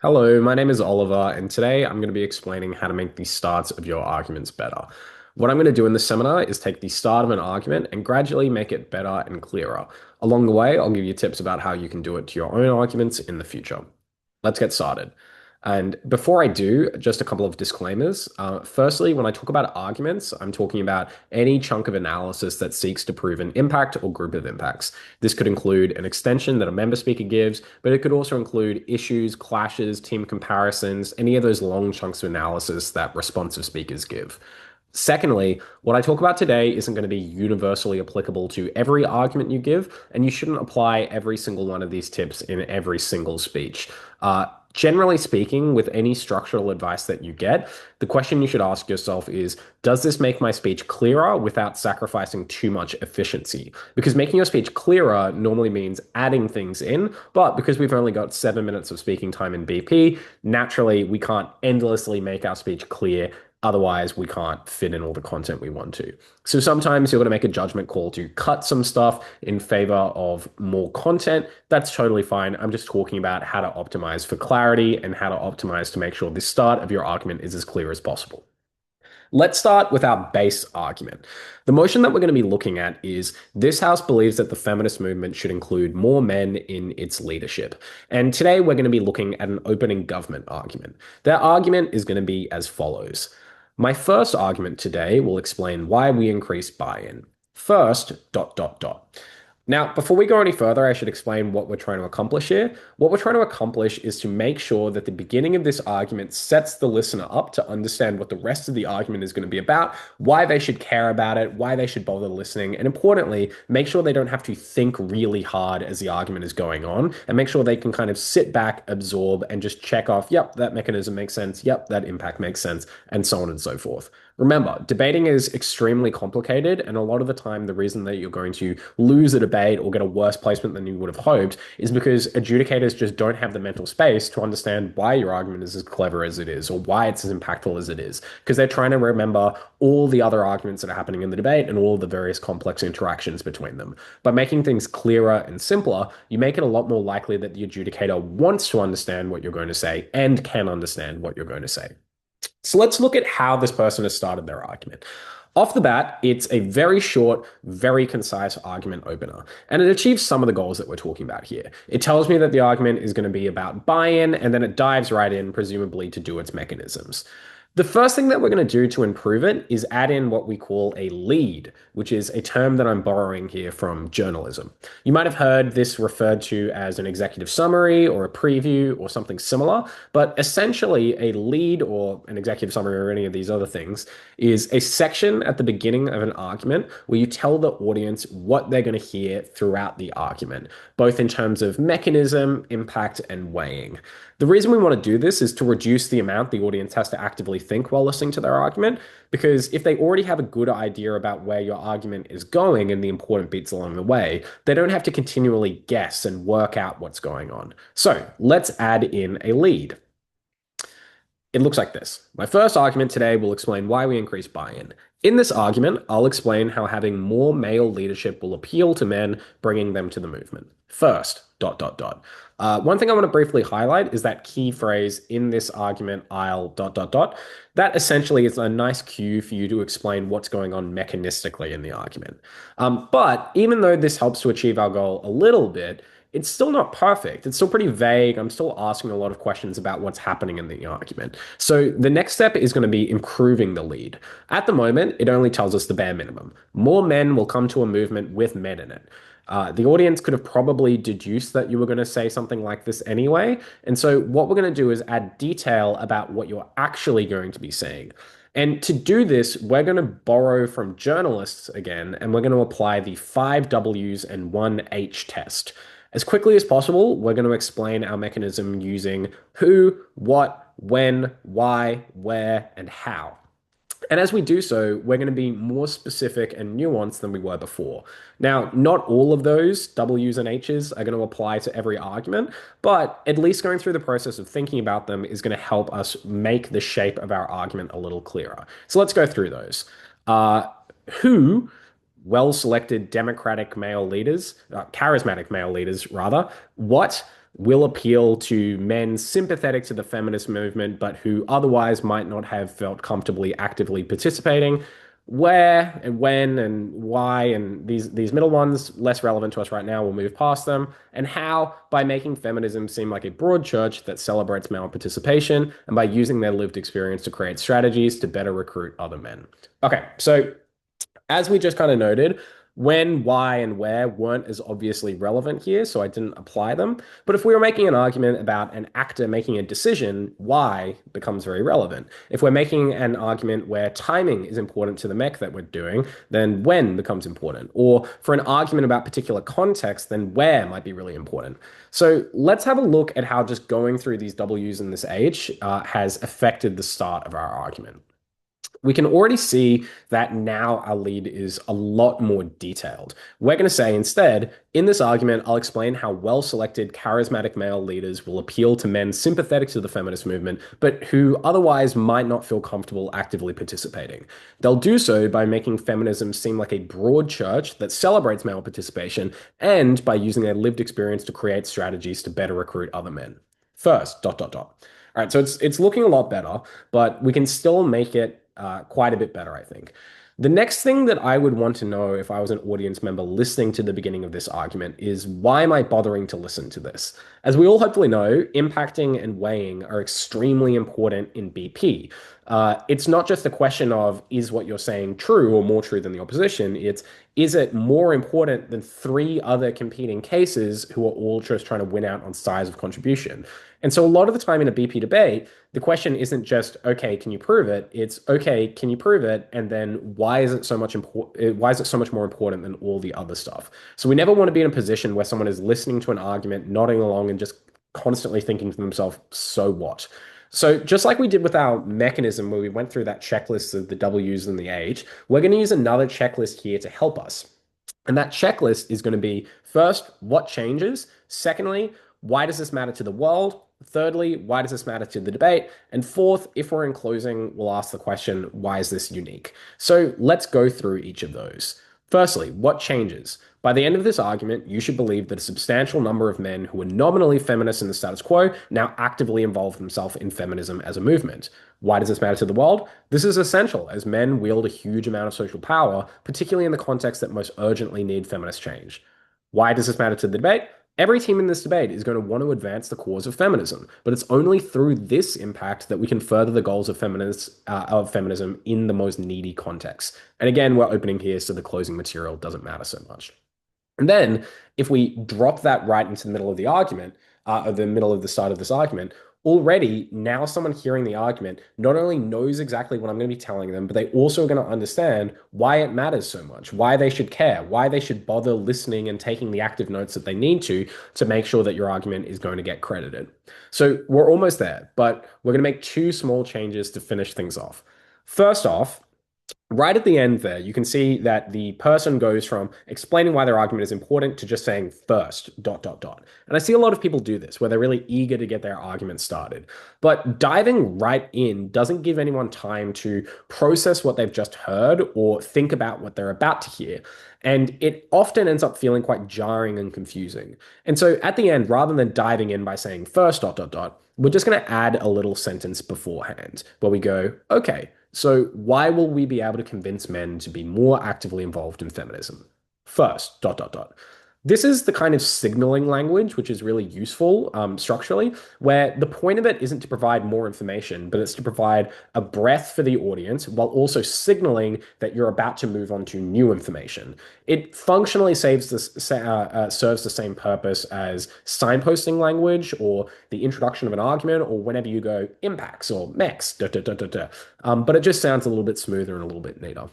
Hello, my name is Oliver, and today I'm going to be explaining how to make the starts of your arguments better. What I'm going to do in this seminar is take the start of an argument and gradually make it better and clearer. Along the way, I'll give you tips about how you can do it to your own arguments in the future. Let's get started. And before I do, just a couple of disclaimers. Firstly, when I talk about arguments, I'm talking about any chunk of analysis that seeks to prove an impact or group of impacts. This could include an extension that a member speaker gives, but it could also include issues, clashes, team comparisons, any of those long chunks of analysis that responsive speakers give. Secondly, what I talk about today isn't going to be universally applicable to every argument you give, and you shouldn't apply every single one of these tips in every single speech. Generally speaking, with any structural advice that you get, the question you should ask yourself is, does this make my speech clearer without sacrificing too much efficiency? Because making your speech clearer normally means adding things in, but because we've only got 7 minutes of speaking time in BP, naturally we can't endlessly make our speech clear. Otherwise, we can't fit in all the content we want to. So sometimes you're going to make a judgment call to cut some stuff in favor of more content. That's totally fine. I'm just talking about how to optimize for clarity and how to optimize to make sure the start of your argument is as clear as possible. Let's start with our base argument. The motion that we're going to be looking at is this House believes that the feminist movement should include more men in its leadership. And today we're going to be looking at an opening government argument. Their argument is going to be as follows. My first argument today will explain why we increase buy-in. First, ... Now, before we go any further, I should explain what we're trying to accomplish here. What we're trying to accomplish is to make sure that the beginning of this argument sets the listener up to understand what the rest of the argument is going to be about, why they should care about it, why they should bother listening, and importantly, make sure they don't have to think really hard as the argument is going on, and make sure they can kind of sit back, absorb, and just check off, yep, that mechanism makes sense, yep, that impact makes sense, and so on and so forth. Remember, debating is extremely complicated, and a lot of the time, the reason that you're going to lose a debate or get a worse placement than you would have hoped is because adjudicators just don't have the mental space to understand why your argument is as clever as it is or why it's as impactful as it is, because they're trying to remember all the other arguments that are happening in the debate and all the various complex interactions between them. By making things clearer and simpler, you make it a lot more likely that the adjudicator wants to understand what you're going to say and can understand what you're going to say. So let's look at how this person has started their argument. Off the bat, it's a very short, very concise argument opener, and it achieves some of the goals that we're talking about here. It tells me that the argument is going to be about buy-in, and then it dives right in, presumably to do its mechanisms. The first thing that we're going to do to improve it is add in what we call a lead, which is a term that I'm borrowing here from journalism. You might have heard this referred to as an executive summary or a preview or something similar, but essentially a lead or an executive summary or any of these other things is a section at the beginning of an argument where you tell the audience what they're going to hear throughout the argument, both in terms of mechanism, impact, and weighing. The reason we want to do this is to reduce the amount the audience has to actively think while listening to their argument, because if they already have a good idea about where your argument is going and the important beats along the way, they don't have to continually guess and work out what's going on. So let's add in a lead. It looks like this. My first argument today will explain why we increase buy-in. In this argument, I'll explain how having more male leadership will appeal to men, bringing them to the movement. First, ... One thing I want to briefly highlight is that key phrase in this argument, I'll ... That essentially is a nice cue for you to explain what's going on mechanistically in the argument. But even though this helps to achieve our goal a little bit, it's still not perfect. It's still pretty vague. I'm still asking a lot of questions about what's happening in the argument. So the next step is going to be improving the lead. At the moment, it only tells us the bare minimum. More men will come to a movement with men in it. The audience could have probably deduced that you were going to say something like this anyway. And so what we're going to do is add detail about what you're actually going to be saying. And to do this, we're going to borrow from journalists again, and we're going to apply the 5 W's and 1 H test. As quickly as possible, we're going to explain our mechanism using who, what, when, why, where, and how. And as we do so, we're going to be more specific and nuanced than we were before. Now, not all of those W's and H's are going to apply to every argument, but at least going through the process of thinking about them is going to help us make the shape of our argument a little clearer. So let's go through those. Who, well-selected democratic male leaders, charismatic male leaders rather. What, will appeal to men sympathetic to the feminist movement, but who otherwise might not have felt comfortably actively participating. Where and when and why and these middle ones less relevant to us right now, we'll move past them. And how, by making feminism seem like a broad church that celebrates male participation and by using their lived experience to create strategies to better recruit other men. Okay, so as we just kind of noted, when, why, and where weren't as obviously relevant here, so I didn't apply them. But if we were making an argument about an actor making a decision, why becomes very relevant. If we're making an argument where timing is important to the mech that we're doing, then when becomes important. Or for an argument about particular context, then where might be really important. So let's have a look at how just going through these W's in this H has affected the start of our argument. We can already see that now our lead is a lot more detailed. We're going to say instead, in this argument, I'll explain how well-selected charismatic male leaders will appeal to men sympathetic to the feminist movement, but who otherwise might not feel comfortable actively participating. They'll do so by making feminism seem like a broad church that celebrates male participation and by using their lived experience to create strategies to better recruit other men. First, dot, dot, dot. All right, so it's looking a lot better, but we can still make it quite a bit better, I think. The next thing that I would want to know if I was an audience member listening to the beginning of this argument is why am I bothering to listen to this? As we all hopefully know, impacting and weighing are extremely important in BP. It's not just a question of is what you're saying true or more true than the opposition? It's is it more important than three other competing cases who are all just trying to win out on size of contribution? And so a lot of the time in a BP debate, the question isn't just, okay, can you prove it? It's, okay, can you prove it? And then why is it so much important? Why is it so much more important than all the other stuff? So we never want to be in a position where someone is listening to an argument, nodding along, and just constantly thinking to themselves, so what? So just like we did with our mechanism where we went through that checklist of the W's and the H, we're going to use another checklist here to help us. And that checklist is going to be first, what changes? Secondly, why does this matter to the world? Thirdly, why does this matter to the debate? And fourth, if we're in closing, we'll ask the question, why is this unique? So let's go through each of those. Firstly, what changes? By the end of this argument, you should believe that a substantial number of men who were nominally feminists in the status quo now actively involve themselves in feminism as a movement. Why does this matter to the world? This is essential as men wield a huge amount of social power, particularly in the context that most urgently need feminist change. Why does this matter to the debate? Every team in this debate is going to want to advance the cause of feminism, but it's only through this impact that we can further the goals of feminism in the most needy contexts. And again, we're opening here so the closing material doesn't matter so much. And then if we drop that right into the middle of the argument, or the middle of the start of this argument, already now someone hearing the argument not only knows exactly what I'm going to be telling them, but they also are going to understand why it matters so much, why they should care, why they should bother listening and taking the active notes that they need to make sure that your argument is going to get credited. So we're almost there, but we're going to make two small changes to finish things off. First off, right at the end there, you can see that the person goes from explaining why their argument is important to just saying first, dot, dot, dot. And I see a lot of people do this where they're really eager to get their argument started. But diving right in doesn't give anyone time to process what they've just heard or think about what they're about to hear. And it often ends up feeling quite jarring and confusing. And so at the end, rather than diving in by saying first, dot, dot, dot, we're just going to add a little sentence beforehand where we go, okay, so why will we be able to convince men to be more actively involved in feminism? First, dot, dot, dot. This is the kind of signaling language which is really useful structurally, where the point of it isn't to provide more information, but it's to provide a breath for the audience while also signaling that you're about to move on to new information. It functionally serves the same purpose as signposting language or the introduction of an argument or whenever you go impacts or mechs, da, da, da, da, da. But it just sounds a little bit smoother and a little bit neater.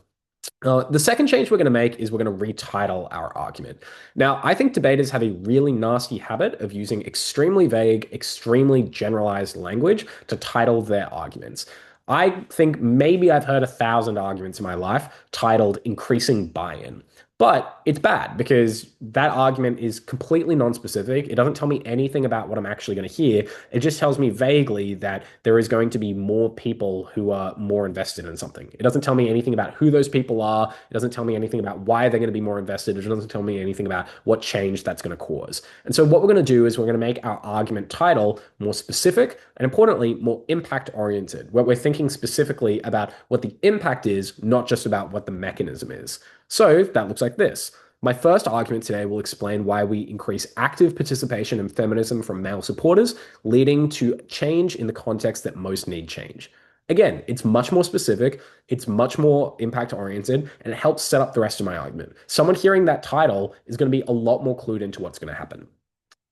The second change we're going to make is we're going to retitle our argument. Now, I think debaters have a really nasty habit of using extremely vague, extremely generalized language to title their arguments. I think maybe I've heard 1,000 arguments in my life titled increasing buy-in. But it's bad because that argument is completely non-specific. It doesn't tell me anything about what I'm actually going to hear. It just tells me vaguely that there is going to be more people who are more invested in something. It doesn't tell me anything about who those people are. It doesn't tell me anything about why they're going to be more invested. It doesn't tell me anything about what change that's going to cause. And so what we're going to do is we're going to make our argument title more specific and importantly, more impact oriented, where we're thinking specifically about what the impact is, not just about what the mechanism is. So that looks like this. My first argument today will explain why we increase active participation in feminism from male supporters, leading to change in the context that most need change. Again, it's much more specific, it's much more impact oriented, and it helps set up the rest of my argument. Someone hearing that title is going to be a lot more clued into what's going to happen.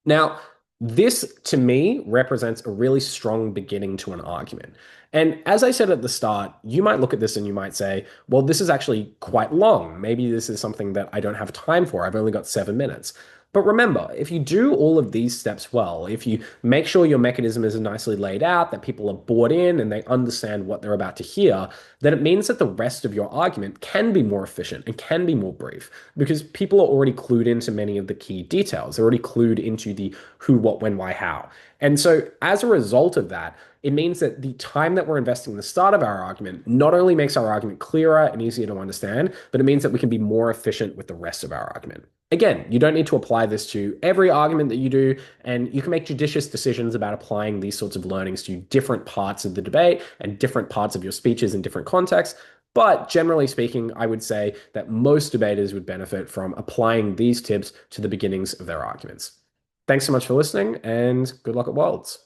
Now, this to me represents a really strong beginning to an argument. And as I said at the start, you might look at this and you might say, well, this is actually quite long. Maybe this is something that I don't have time for. I've only got 7 minutes. But remember, if you do all of these steps well, if you make sure your mechanism is nicely laid out, that people are bought in and they understand what they're about to hear, then it means that the rest of your argument can be more efficient and can be more brief because people are already clued into many of the key details. They're already clued into the who, what, when, why, how. And so as a result of that, it means that the time that we're investing in the start of our argument not only makes our argument clearer and easier to understand, but it means that we can be more efficient with the rest of our argument. Again, you don't need to apply this to every argument that you do, and you can make judicious decisions about applying these sorts of learnings to different parts of the debate and different parts of your speeches in different contexts. But generally speaking, I would say that most debaters would benefit from applying these tips to the beginnings of their arguments. Thanks so much for listening, and good luck at Worlds.